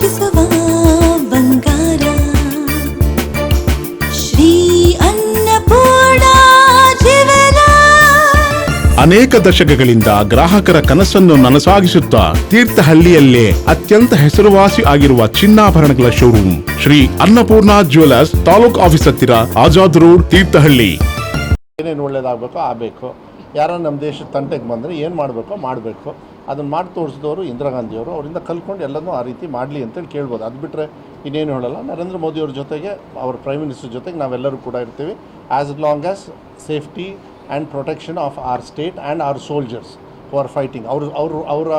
ರೋಮಾಂಚಿಸುವ ಬಂಗಾರ ಶ್ರೀ ಅನ್ನಪೂರ್ಣ ಅನೇಕ ದಶಕಗಳಿಂದ ಗ್ರಾಹಕರ ಕನಸನ್ನು ನನಸಾಗಿಸುತ್ತಾ ತೀರ್ಥಹಳ್ಳಿಯಲ್ಲೇ ಅತ್ಯಂತ ಹೆಸರುವಾಸಿ ಆಗಿರುವ ಚಿನ್ನಾಭರಣಗಳ showroom Shri Annapurna jewellers, taluk office ಹತ್ತಿರ, ಆಜಾದ್ ರೋಡ್, ತೀರ್ಥಹಳ್ಳಿ. ಏನೇನು ಒಳ್ಳೇದಾಗಬೇಕೋ ಆಗಬೇಕು. ಯಾರೋ ನಮ್ಮ ದೇಶದ ತಂಟೆಗೆ ಬಂದರೆ ಏನು ಮಾಡಬೇಕೋ ಮಾಡಬೇಕು. ಅದನ್ನು ಮಾಡಿ ತೋರಿಸಿದವರು ಇಂದಿರಾ ಗಾಂಧಿಯವರು. ಅವರಿಂದ ಕಲ್ತ್ಕೊಂಡು ಎಲ್ಲನೂ ಆ ರೀತಿ ಮಾಡಲಿ ಅಂತೇಳಿ ಕೇಳ್ಬೋದು. ಅದು ಬಿಟ್ಟರೆ ಇನ್ನೇನು ಹೇಳಲ್ಲ. ನರೇಂದ್ರ ಮೋದಿಯವ್ರ ಜೊತೆಗೆ, ಅವರ ಪ್ರೈಮ್ ಮಿನಿಸ್ಟರ್ ಜೊತೆಗೆ ನಾವೆಲ್ಲರೂ ಕೂಡ ಇರ್ತೀವಿ. As long as safety and protection of our state and our soldiers who are fighting, ಅವರ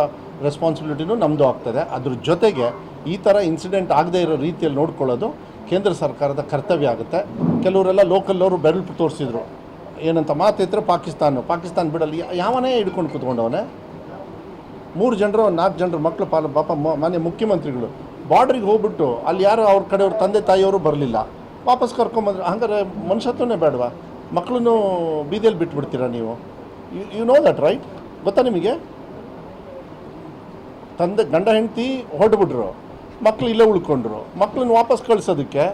ರೆಸ್ಪಾನ್ಸಿಬಿಲಿಟಿನೂ ನಮ್ಮದು ಆಗ್ತದೆ. ಅದ್ರ ಜೊತೆಗೆ ಈ ಥರ ಇನ್ಸಿಡೆಂಟ್ ಆಗದೇ ಇರೋ ರೀತಿಯಲ್ಲಿ ನೋಡ್ಕೊಳ್ಳೋದು ಕೇಂದ್ರ ಸರ್ಕಾರದ ಕರ್ತವ್ಯ ಆಗುತ್ತೆ. ಕೆಲವರೆಲ್ಲ ಲೋಕಲ್ಲವರು ಬೆರಳು ತೋರಿಸಿದ್ರು. ಏನಂತ ಮಾತಿದ್ರೆ ಪಾಕಿಸ್ತಾನ ಬಿಡಲ್ಲಿ ಯಾವನೇ ಹಿಡ್ಕೊಂಡು ಕೂತ್ಕೊಂಡವನೇ. 3 ಜನರು 4 ಜನರು ಮಕ್ಕಳು ಪಾಪ ಮಾನ್ಯ ಮುಖ್ಯಮಂತ್ರಿಗಳು ಬಾರ್ಡ್ರಿಗೆ ಹೋಗ್ಬಿಟ್ಟು ಅಲ್ಲಿ ಯಾರು ಅವ್ರ ಕಡೆಯವ್ರ ತಂದೆ ತಾಯಿಯವರು ಬರಲಿಲ್ಲ, ವಾಪಸ್ ಕರ್ಕೊಂಬಂದ್ರು. ಹಂಗಾರೆ ಮನುಷ್ಯತ್ವನೇ ಬೇಡವಾ? ಮಕ್ಕಳನ್ನು ಬೀದಿಯಲ್ಲಿ ಬಿಟ್ಬಿಡ್ತೀರಾ ನೀವು? You know that right? ಗೊತ್ತಾ ನಿಮಗೆ? ಗಂಡ ಹೆಂಡತಿ ಹೊರಡ್ಬಿಟ್ರು, ಮಕ್ಕಳು ಇಲ್ಲೇ ಉಳ್ಕೊಂಡ್ರು. ಮಕ್ಕಳನ್ನ ವಾಪಸ್ ಕಳಿಸೋದಕ್ಕೆ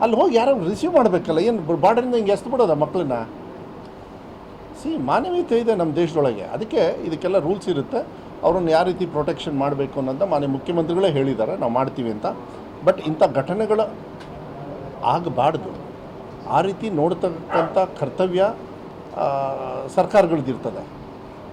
ಅಲ್ಲಿ ಹೋಗಿ ಯಾರು ರಿಸೀವ್ ಮಾಡಬೇಕಲ್ಲ. ಏನು ಬಾರ್ಡರಿಂದ ಹಿಂಗೆ ಎಸ್ದು ಬಿಡೋದ ಮಕ್ಕಳನ್ನ? ಮಾನವೀಯತೆ ಇದೆ ನಮ್ಮ ದೇಶದೊಳಗೆ. ಅದಕ್ಕೆ ಇದಕ್ಕೆಲ್ಲ ರೂಲ್ಸ್ ಇರುತ್ತೆ. ಅವ್ರನ್ನ ಯಾವ ರೀತಿ ಪ್ರೊಟೆಕ್ಷನ್ ಮಾಡಬೇಕು ಅನ್ನೋದು ಮಾನ್ಯ ಮುಖ್ಯಮಂತ್ರಿಗಳೇ ಹೇಳಿದ್ದಾರೆ, ನಾವು ಮಾಡ್ತೀವಿ ಅಂತ. ಬಟ್ ಇಂಥ ಘಟನೆಗಳು ಆಗಬಾರ್ದು. ಆ ರೀತಿ ನೋಡ್ತಕ್ಕಂಥ ಕರ್ತವ್ಯ ಸರ್ಕಾರಗಳದ್ದಿರ್ತದೆ.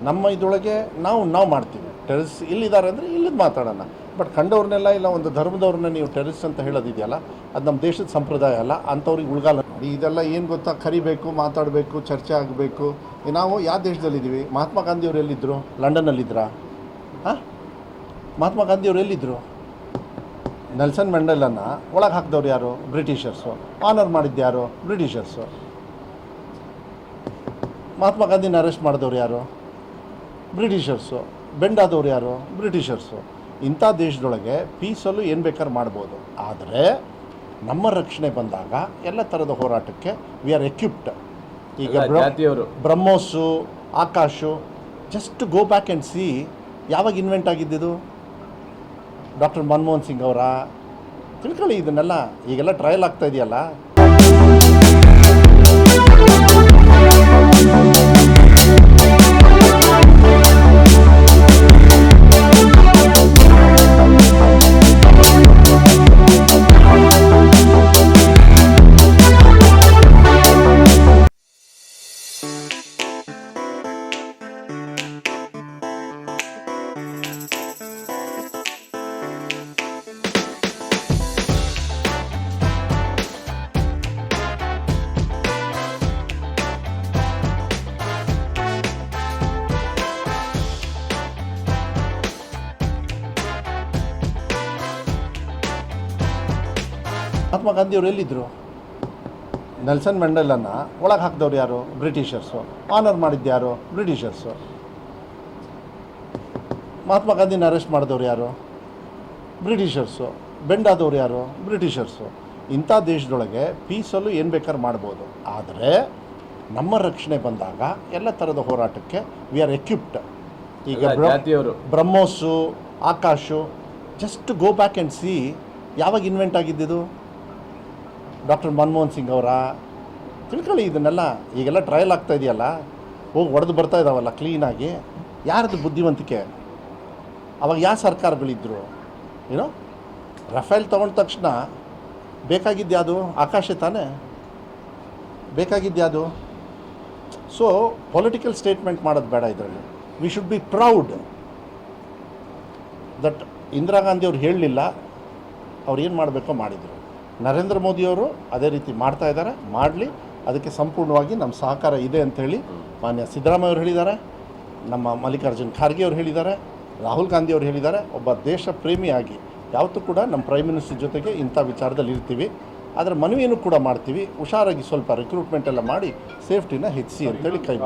ನಮ್ಮ ಇದರೊಳಗೆ ನಾವು ಮಾಡ್ತೀವಿ. ಟೆರರಿಸ್ಟ್ ಇಲ್ಲಿದ್ದಾರೆ ಅಂದರೆ ಇಲ್ಲಿದ್ದು ಮಾತಾಡೋಣ. ಬಟ್ ಕಂಡವ್ರನ್ನೆಲ್ಲ ಇಲ್ಲ ಒಂದು ಧರ್ಮದವ್ರನ್ನ ನೀವು ಟೆರರಿಸ್ಟ್ ಅಂತ ಹೇಳೋದಿದೆಯಲ್ಲ, ಅದು ನಮ್ಮ ದೇಶದ ಸಂಪ್ರದಾಯ ಅಲ್ಲ. ಅಂಥವ್ರಿಗೆ ಉಳ್ಗಾಲ. ಇದೆಲ್ಲ ಏನು ಗೊತ್ತಾ, ಕರಿಬೇಕು, ಮಾತಾಡಬೇಕು, ಚರ್ಚೆ ಆಗಬೇಕು. ನಾವು ಯಾವ ದೇಶದಲ್ಲಿದ್ದೀವಿ? ಮಹಾತ್ಮ ಗಾಂಧಿಯವರು ಎಲ್ಲಿದ್ದರು? ಲಂಡನ್ನಲ್ಲಿದ್ದರಾ? ಮಹಾತ್ಮ ಗಾಂಧಿಯವರು ಎಲ್ಲಿದ್ದರು? ನೆಲ್ಸನ್ ಮ್ಯಾಂಡೆಲನ್ನ ಒಳಗೆ ಹಾಕಿದವ್ರು ಯಾರು? ಬ್ರಿಟಿಷರ್ಸು. ಆನರ್ ಮಾಡಿದ್ದು ಯಾರು? ಬ್ರಿಟಿಷರ್ಸು. ಮಹಾತ್ಮ ಗಾಂಧಿನ ಅರೆಸ್ಟ್ ಮಾಡಿದವ್ರು ಯಾರು? ಬ್ರಿಟಿಷರ್ಸು. ಬೆಂಡ್ ಆದವ್ರು ಯಾರು? ಬ್ರಿಟಿಷರ್ಸು. ಇಂಥ ದೇಶದೊಳಗೆ ಪೀಸಲ್ಲೂ ಏನು ಬೇಕಾದ್ರೂ ಮಾಡ್ಬೋದು. ಆದರೆ ನಮ್ಮ ರಕ್ಷಣೆ ಬಂದಾಗ ಎಲ್ಲ ಥರದ ಹೋರಾಟಕ್ಕೆ ವಿ ಆರ್ ಎಕ್ವಿಪ್ಡ್. ಈಗ BrahMos, Akash, just go back and see ಯಾವಾಗ ಇನ್ವೆಂಟ್ ಆಗಿದ್ದಿದ್ದು? ಡಾಕ್ಟರ್ ಮನಮೋಹನ್ ಸಿಂಗ್ ಅವರ ತಿಳ್ಕೊಳ್ಳಿ ಇದನ್ನೆಲ್ಲ. ಈಗೆಲ್ಲ ಟ್ರಯಲ್ ಆಗ್ತಾ ಇದೆಯಲ್ಲ. ಮಹಾತ್ಮ ಗಾಂಧಿಯವರು ಎಲ್ಲಿದ್ದರು? ನೆಲ್ಸನ್ ಮ್ಯಾಂಡೆಲನ್ನ ಒಳಗೆ ಹಾಕಿದವ್ರು ಯಾರು? ಬ್ರಿಟಿಷರ್ಸು. ಆನರ್ ಮಾಡಿದ್ದು ಯಾರು? ಬ್ರಿಟಿಷರ್ಸು. ಮಹಾತ್ಮ ಗಾಂಧಿನ ಅರೆಸ್ಟ್ ಮಾಡಿದವ್ರು ಯಾರು? ಬ್ರಿಟಿಷರ್ಸು. ಬೆಂಡ್ ಆದವ್ರು ಯಾರು? ಬ್ರಿಟಿಷರ್ಸು. ಇಂಥ ದೇಶದೊಳಗೆ ಪೀಸಲ್ಲೂ ಏನು ಬೇಕಾದ್ರೂ ಮಾಡ್ಬೋದು. ಆದರೆ ನಮ್ಮ ರಕ್ಷಣೆ ಬಂದಾಗ ಎಲ್ಲ ಥರದ ಹೋರಾಟಕ್ಕೆ ವಿ ಆರ್ ಎಕ್ವಿಪ್ಡ್. ಈಗ BrahMos, Akash, just go back and see ಯಾವಾಗ ಇನ್ವೆಂಟ್ ಆಗಿದ್ದಿದ್ದು? ಡಾಕ್ಟರ್ ಮನಮೋಹನ್ ಸಿಂಗ್ ಅವರ ತಿಳ್ಕೊಳ್ಳಿ ಇದನ್ನೆಲ್ಲ. ಈಗೆಲ್ಲ ಟ್ರಯಲ್ ಆಗ್ತಾ ಇದೆಯಲ್ಲ. ಹೋಗಿ ಹೊಡೆದು ಬರ್ತಾ ಇದ್ದಾವಲ್ಲ ಕ್ಲೀನಾಗಿ. ಯಾರದು ಬುದ್ಧಿವಂತಿಕೆ? ಅವಾಗ ಯಾವ ಸರ್ಕಾರಗಳಿದ್ದರು? ಏನೋ ರಫೇಲ್ ತೊಗೊಂಡ ತಕ್ಷಣ ಬೇಕಾಗಿದ್ದ್ಯಾವುದು? ಆಕಾಶ ತಾನೇ ಬೇಕಾಗಿದ್ದ್ಯಾವುದು? ಸೊ ಪೊಲಿಟಿಕಲ್ ಸ್ಟೇಟ್ಮೆಂಟ್ ಮಾಡೋದು ಬೇಡ ಇದರಲ್ಲಿ. We should be proud that Indira ಗಾಂಧಿಯವ್ರು ಹೇಳಲಿಲ್ಲ, ಅವ್ರು ಏನು ಮಾಡಬೇಕೋ ಮಾಡಿದರು. ನರೇಂದ್ರ ಮೋದಿಯವರು ಅದೇ ರೀತಿ ಮಾಡ್ತಾ ಇದ್ದಾರೆ. ಮಾಡಲಿ, ಅದಕ್ಕೆ ಸಂಪೂರ್ಣವಾಗಿ ನಮ್ಮ ಸಹಕಾರ ಇದೆ ಅಂಥೇಳಿ ಮಾನ್ಯ ಸಿದ್ದರಾಮಯ್ಯ ಅವರು ಹೇಳಿದ್ದಾರೆ, ನಮ್ಮ ಮಲ್ಲಿಕಾರ್ಜುನ್ ಖರ್ಗೆ ಅವರು ಹೇಳಿದ್ದಾರೆ, ರಾಹುಲ್ ಗಾಂಧಿ ಅವರು ಹೇಳಿದ್ದಾರೆ. ಒಬ್ಬ ದೇಶ ಪ್ರೇಮಿಯಾಗಿ ಯಾವತ್ತೂ ಕೂಡ ನಮ್ಮ ಪ್ರೈಮ್ ಮಿನಿಸ್ಟರ್ ಜೊತೆಗೆ ಇಂಥ ವಿಚಾರದಲ್ಲಿ ಇರ್ತೀವಿ. ಆದರೆ ಮನವಿಯನ್ನು ಕೂಡ ಮಾಡ್ತೀವಿ, ಹುಷಾರಾಗಿ ಸ್ವಲ್ಪ ರಿಕ್ರೂಟ್ಮೆಂಟ್ ಎಲ್ಲ ಮಾಡಿ ಸೇಫ್ಟಿನ ಹೆಚ್ಚಿಸಿ ಅಂತೇಳಿ ಕೈ